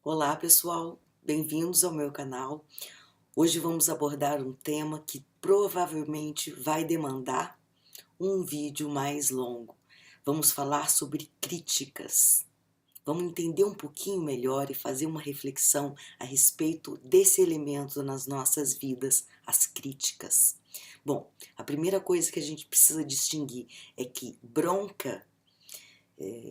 Olá pessoal, bem-vindos ao meu canal. Hoje vamos abordar um tema que provavelmente vai demandar um vídeo mais longo. Vamos falar sobre críticas. Vamos entender um pouquinho melhor e fazer uma reflexão a respeito desse elemento nas nossas vidas, as críticas. Bom, a primeira coisa que a gente precisa distinguir é que bronca,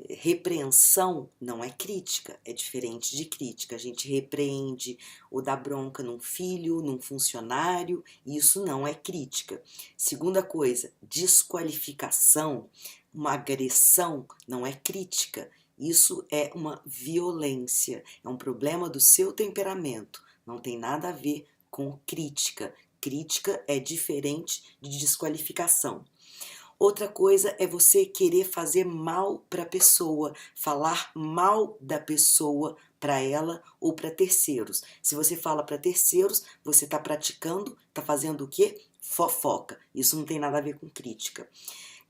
repreensão não é crítica, é diferente de crítica. A gente repreende ou dá bronca num filho, num funcionário, e isso não é crítica. Segunda coisa, desqualificação, uma agressão não é crítica. Isso é uma violência, é um problema do seu temperamento, não tem nada a ver com crítica. Crítica é diferente de desqualificação. Outra coisa é você querer fazer mal para a pessoa, falar mal da pessoa para ela ou para terceiros. Se você fala para terceiros, você está praticando, está fazendo o quê? Fofoca. Isso não tem nada a ver com crítica.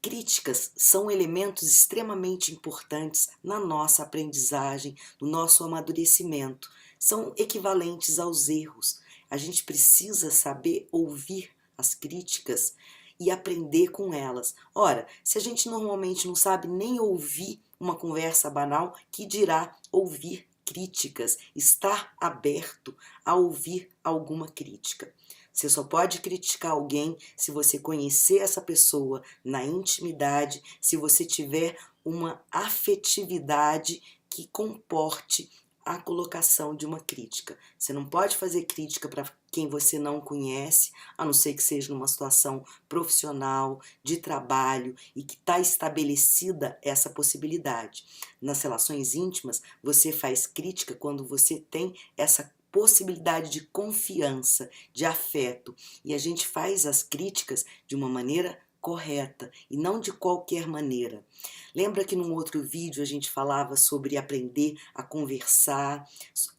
Críticas são elementos extremamente importantes na nossa aprendizagem, no nosso amadurecimento. São equivalentes aos erros. A gente precisa saber ouvir as críticas e aprender com elas. Ora, se a gente normalmente não sabe nem ouvir uma conversa banal, que dirá ouvir críticas, estar aberto a ouvir alguma crítica. Você só pode criticar alguém se você conhecer essa pessoa na intimidade, se você tiver uma afetividade que comporte a colocação de uma crítica. Você não pode fazer crítica para quem você não conhece, a não ser que seja numa situação profissional, de trabalho e que está estabelecida essa possibilidade. Nas relações íntimas, você faz crítica quando você tem essa possibilidade de confiança, de afeto, e a gente faz as críticas de uma maneira correta e não de qualquer maneira. Lembra que num outro vídeo a gente falava sobre aprender a conversar,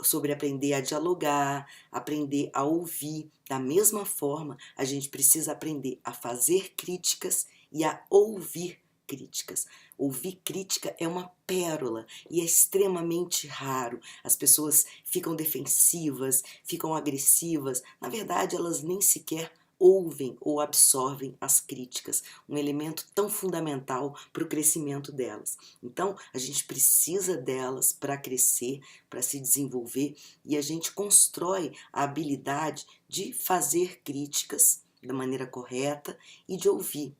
sobre aprender a dialogar, aprender a ouvir. Da mesma forma, a gente precisa aprender a fazer críticas e a ouvir críticas. Ouvir crítica é uma pérola e é extremamente raro. As pessoas ficam defensivas, ficam agressivas. Na verdade, elas nem sequer ouvem ou absorvem as críticas, um elemento tão fundamental para o crescimento delas. Então, a gente precisa delas para crescer, para se desenvolver, e a gente constrói a habilidade de fazer críticas da maneira correta e de ouvir.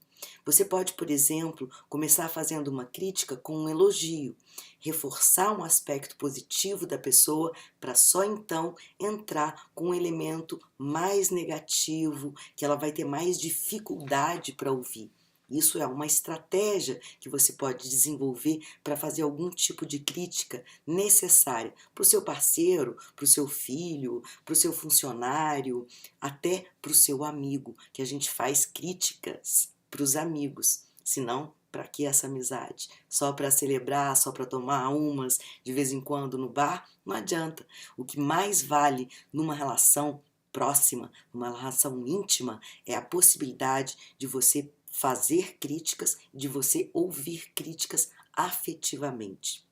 Você pode, por exemplo, começar fazendo uma crítica com um elogio, reforçar um aspecto positivo da pessoa para só então entrar com um elemento mais negativo, que ela vai ter mais dificuldade para ouvir. Isso é uma estratégia que você pode desenvolver para fazer algum tipo de crítica necessária para o seu parceiro, para o seu filho, para o seu funcionário, até para o seu amigo, que a gente faz críticas para os amigos, senão para que essa amizade? Só para celebrar, só para tomar umas de vez em quando no bar? Não adianta. O que mais vale numa relação próxima, numa relação íntima, é a possibilidade de você fazer críticas, de você ouvir críticas afetivamente.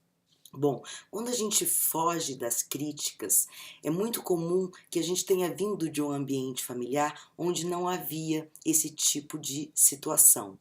Bom, quando a gente foge das críticas, é muito comum que a gente tenha vindo de um ambiente familiar onde não havia esse tipo de situação.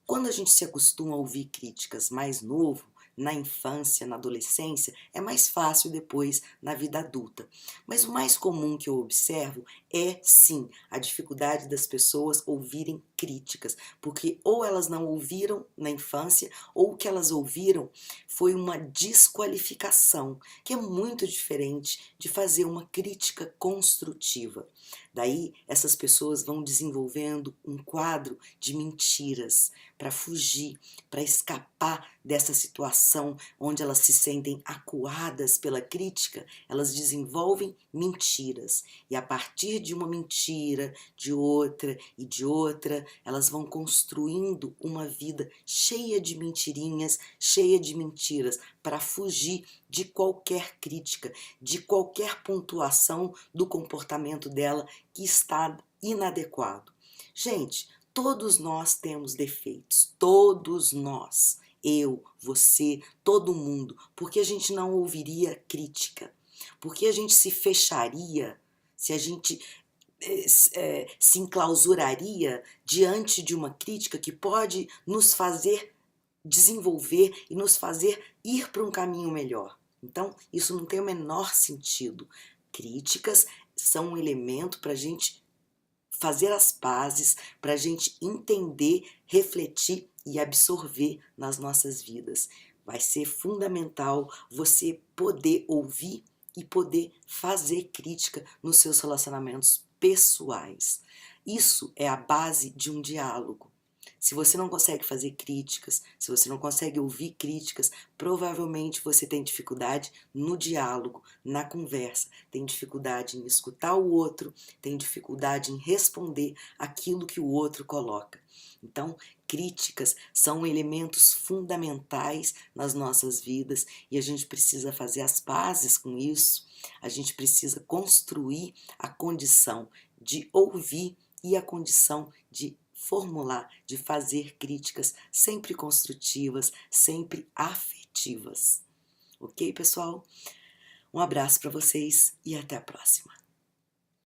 Quando a gente se acostuma a ouvir críticas mais novo, na infância, na adolescência, é mais fácil depois na vida adulta. Mas o mais comum que eu observo é, sim, a dificuldade das pessoas ouvirem críticas, porque ou elas não ouviram na infância, ou o que elas ouviram foi uma desqualificação, que é muito diferente de fazer uma crítica construtiva. Daí, essas pessoas vão desenvolvendo um quadro de mentiras para fugir, para escapar dessa situação onde elas se sentem acuadas pela crítica, elas desenvolvem mentiras. E a partir de uma mentira, de outra e de outra, elas vão construindo uma vida cheia de mentirinhas, cheia de mentiras, para fugir de qualquer crítica, de qualquer pontuação do comportamento dela que está inadequado. Gente, todos nós temos defeitos, todos nós, eu, você, todo mundo, porque a gente não ouviria crítica. Por que a gente se fecharia, se a gente se enclausuraria diante de uma crítica que pode nos fazer desenvolver e nos fazer ir para um caminho melhor? Então, isso não tem o menor sentido. Críticas são um elemento para a gente fazer as pazes, para a gente entender, refletir e absorver nas nossas vidas. Vai ser fundamental você poder ouvir e poder fazer crítica nos seus relacionamentos pessoais. Isso é a base de um diálogo. Se você não consegue fazer críticas, se você não consegue ouvir críticas, provavelmente você tem dificuldade no diálogo, na conversa, tem dificuldade em escutar o outro, tem dificuldade em responder aquilo que o outro coloca. Então, críticas são elementos fundamentais nas nossas vidas e a gente precisa fazer as pazes com isso, a gente precisa construir a condição de ouvir e a condição de formular, de fazer críticas sempre construtivas, sempre afetivas. Ok, pessoal? Um abraço para vocês e até a próxima.